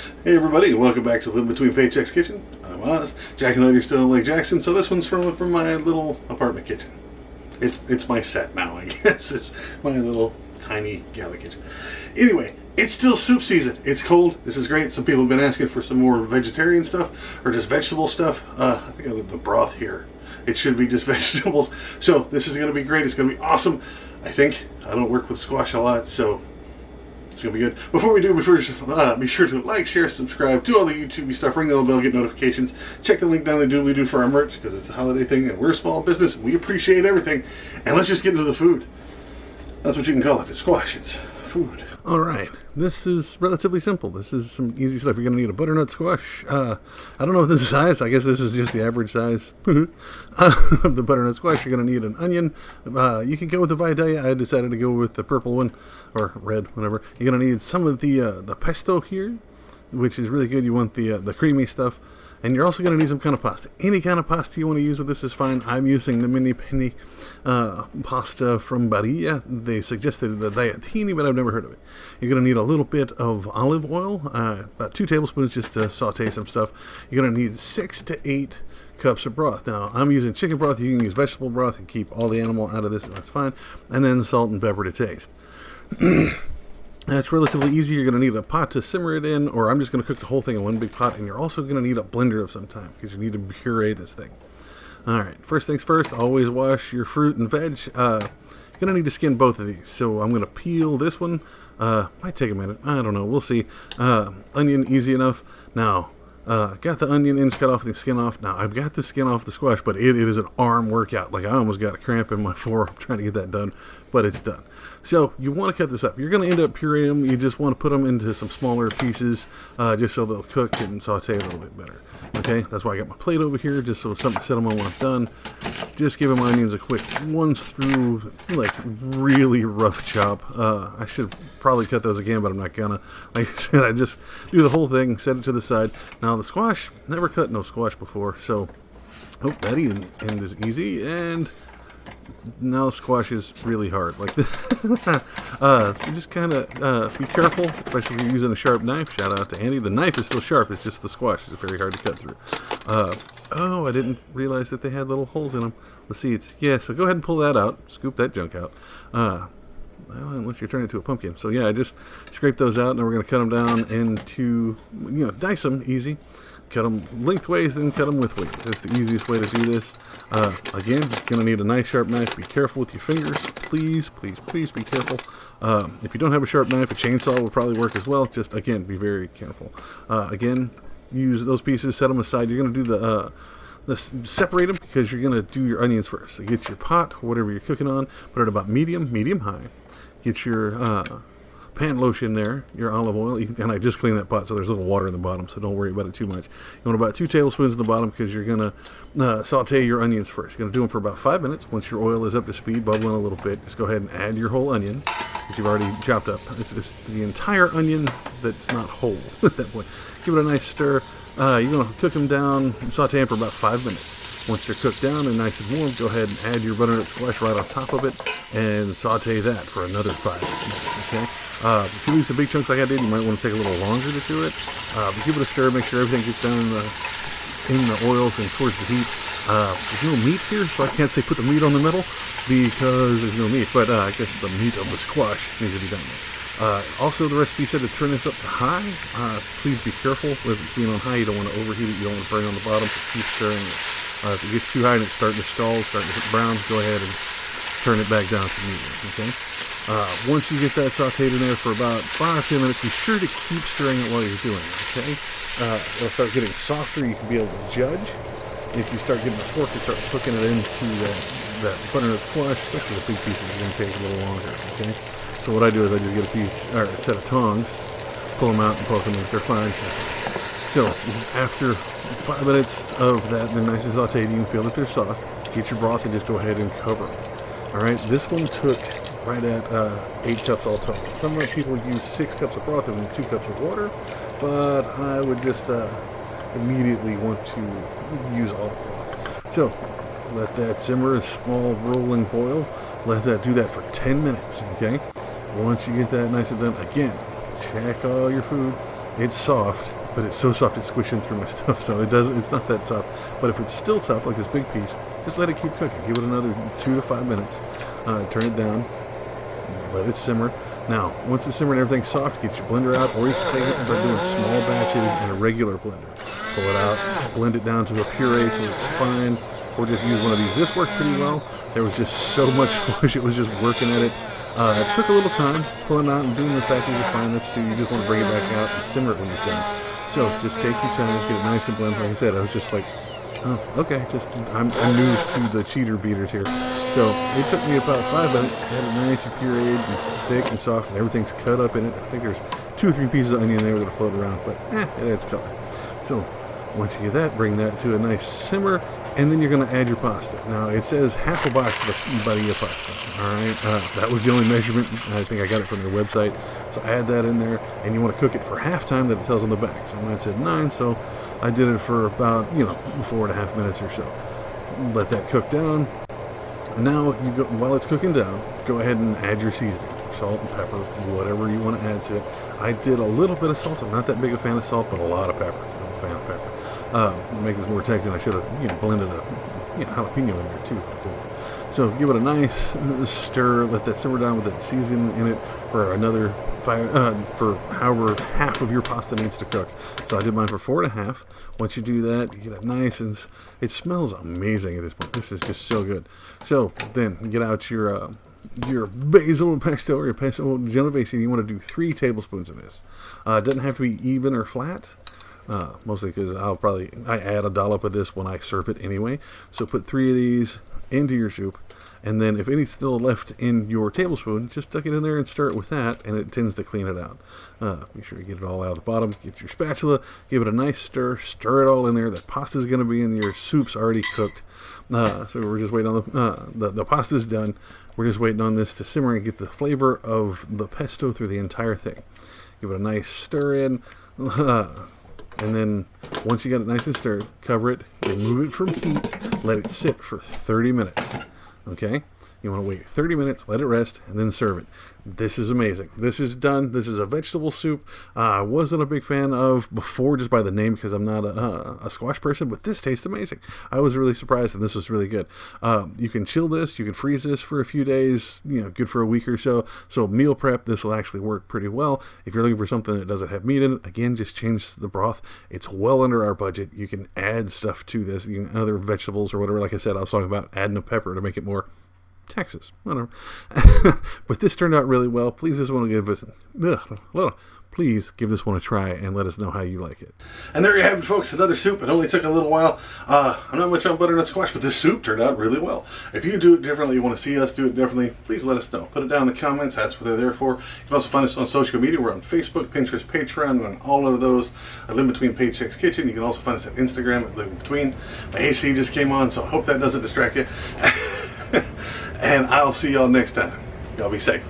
Hey everybody, welcome back to Living Between Paychecks Kitchen. I'm Oz. Jack and I are still in Lake Jackson, so this one's from my little apartment kitchen. It's my set now, I guess. It's my little tiny galley kitchen. Anyway, it's still soup season. It's cold. This is great. Some people have been asking for some more vegetarian stuff or just vegetable stuff. I think I have the broth here. It should be just vegetables. So this is going to be great. It's going to be awesome. I think. I don't work with squash a lot, so it's going to be good. Before we do, be sure to like, share, subscribe, do all the YouTube stuff, ring the little bell, get notifications. Check the link down the doobly-doo for our merch, because it's a holiday thing, and we're a small business, and we appreciate everything. And let's just get into the food. That's what you can call it. It's squash. It's food. All right. This is relatively simple. This is some easy stuff. You're going to need a butternut squash. I don't know if this is size. I guess this is just the average size of the butternut squash. You're going to need an onion. You can go with the Vidalia. I decided to go with the purple one, or red, whatever. You're going to need some of the pesto here, which is really good. You want the creamy stuff. And you're also going to need some kind of pasta. Any kind of pasta you want to use with this is fine. I'm using the mini penny pasta from Barilla. They suggested the diatini, but I've never heard of it. You're going to need a little bit of olive oil, about 2 tablespoons just to saute some stuff. You're going to need 6 to 8 cups of broth. Now, I'm using chicken broth. You can use vegetable broth and keep all the animal out of this, and that's fine. And then salt and pepper to taste. That's relatively easy. You're going to need a pot to simmer it in, or I'm just going to cook the whole thing in one big pot, and you're also going to need a blender of some time, because you need to puree this thing. Alright, first things first, always wash your fruit and veg. You're going to need to skin both of these, so I'm going to peel this one. Might take a minute, I don't know, we'll see. Onion, easy enough. Now, got the onion ends cut off and the skin off. Now, I've got the skin off the squash, but it is an arm workout. Like, I almost got a cramp in my forearm trying to get that done, but it's done. So, you want to cut this up. You're going to end up pureeing them. You just want to put them into some smaller pieces, just so they'll cook and saute a little bit better. Okay, that's why I got my plate over here, just so something to set them on when I'm done. Just giving my onions a quick once through, like, really rough chop. I should probably cut those again, but I'm not gonna. Like I said, I just do the whole thing, set it to the side. Now, the squash, never cut no squash before, so, that end is easy, and now squash is really hard. Like this. So just kind of be careful, especially if you're using a sharp knife. Shout out to Andy. The knife is still sharp. It's just the squash is very hard to cut through. Oh, I didn't realize that they had little holes in them with seeds. Yeah, so go ahead and pull that out. Scoop that junk out. Well, unless you're turning it into a pumpkin. So yeah, I just scrape those out, and we're going to cut them down into, dice them easy. Cut them lengthways, then cut them widthways. That's the easiest way to do this. Again, you're going to need a nice sharp knife. Be careful with your fingers. Please, please, please be careful. If you don't have a sharp knife, a chainsaw would probably work as well. Just, again, be very careful. Again, use those pieces, set them aside. You're going to do separate them, because you're going to do your onions first. So get your pot, whatever you're cooking on, put it about medium high. Get your pan lotion there, your olive oil, and I just cleaned that pot, so there's a little water in the bottom, so don't worry about it too much. You want about 2 tablespoons in the bottom, because you're going to saute your onions first. You're going to do them for about 5 minutes. Once your oil is up to speed, bubbling a little bit, just go ahead and add your whole onion that you've already chopped up. It's the entire onion that's not whole at that point. Give it a nice stir. You're going to cook them down and saute them for about 5 minutes. Once they're cooked down and nice and warm, go ahead and add your butternut squash right on top of it and saute that for another 5 minutes, okay? If you lose the big chunks like I did, you might want to take a little longer to do it. But give it a stir, make sure everything gets down in the oils and towards the heat. There's no meat here, so I can't say put the meat on the middle, because there's no meat, but I guess the meat of the squash needs to be done there. Also, the recipe said to turn this up to high. Please be careful with being on high. You don't want to overheat it. You don't want to burn on the bottom, so keep stirring it. If it gets too high and it's starting to stall, starting to hit brown, go ahead and turn it back down to medium, okay? Once you get that sauteed in there for about 5-10 minutes, be sure to keep stirring it while you're doing it, okay? It'll start getting softer. You can be able to judge. If you start getting a fork and start hooking it into that butternut squash, especially the big pieces, it's going to take a little longer, okay? So what I do is I just get a set of tongs, pull them out and poke them if they're fine. So after 5 minutes of that, they're nice and sauteed, you can feel that they're soft. Get your broth and just go ahead and cover them. Alright, this one took right at 8 cups all total. Some people use 6 cups of broth and 2 cups of water, but I would just immediately want to use all broth. So let that simmer, a small rolling boil. Let that do that for 10 minutes, okay? Once you get that nice and done, again, check all your food. It's soft, but it's so soft it's squishing through my stuff, so it's not that tough. But if it's still tough, like this big piece, just let it keep cooking. Give it another 2 to 5 minutes. Turn it down, let it simmer. Now, once it's simmered and everything's soft, get your blender out, or you can take it and start doing small batches in a regular blender. Pull it out, blend it down to a puree till it's fine, or just use one of these. This worked pretty well. There was just so much squish, it was just working at it. It took a little time, pulling out and doing the batches are fine, that's too. You just want to bring it back out and simmer it when you're done. So just take your time, get it nice and blend. Like I said, I was just like, oh, okay, I'm new to the cheater beaters here. So it took me about 5 minutes, got it nice and pureed and thick and soft, and everything's cut up in it. I think there's 2 or 3 pieces of onion there that are floating around, but it adds color. So once you get that, bring that to a nice simmer, and then you're going to add your pasta. Now, it says half a box of Bahia pasta, all right? That was the only measurement. I think I got it from their website. So add that in there, and you want to cook it for half time that it tells on the back. So mine said 9, so I did it for about, 4.5 minutes or so. Let that cook down. And now, while it's cooking down, go ahead and add your seasoning. Salt and pepper, whatever you want to add to it. I did a little bit of salt. I'm not that big a fan of salt, but a lot of pepper. I'm a fan of pepper. To make this more texture, I should have blended a jalapeno in there too. So give it a nice stir. Let that simmer down with that seasoning in it for another for however half of your pasta needs to cook. So I did mine for 4.5. Once you do that, you get it nice, and it smells amazing at this point. This is just so good. So then get out your basil and pesto, or your pesto genovese, and you want to do 3 tablespoons of this. It doesn't have to be even or flat. Mostly because I add a dollop of this when I serve it anyway. So put 3 of these into your soup, and then if any's still left in your tablespoon, just tuck it in there and stir it with that, and it tends to clean it out. Make sure you get it all out of the bottom. Get your spatula, give it a nice stir it all in there. The pasta's going to be in your soup's already cooked. So we're just waiting on the pasta's done. We're just waiting on this to simmer and get the flavor of the pesto through the entire thing. Give it a nice stir in. And then once you got it nice and stirred, cover it, remove it from heat, let it sit for 30 minutes. Okay? You want to wait 30 minutes, let it rest, and then serve it. This is amazing. This is done. This is a vegetable soup. I wasn't a big fan of before just by the name because I'm not a squash person, but this tastes amazing. I was really surprised, and this was really good. You can chill this. You can freeze this for a few days, good for a week or so. So meal prep, this will actually work pretty well. If you're looking for something that doesn't have meat in it, again, just change the broth. It's well under our budget. You can add stuff to this, other vegetables or whatever. Like I said, I was talking about adding a pepper to make it more Texas, whatever. But this turned out really well. Please give this one a try and let us know how you like it. And there you have it, folks. Another soup. It only took a little while. I'm not much on butternut squash, but this soup turned out really well. If you do it differently, you want to see us do it differently, please let us know. Put it down in the comments. That's what they're there for. You can also find us on social media. We're on Facebook, Pinterest, Patreon, and all of those. Live Between Paychecks Kitchen. You can also find us on Instagram at Live Between. My AC just came on, so I hope that doesn't distract you. And I'll see y'all next time. Y'all be safe.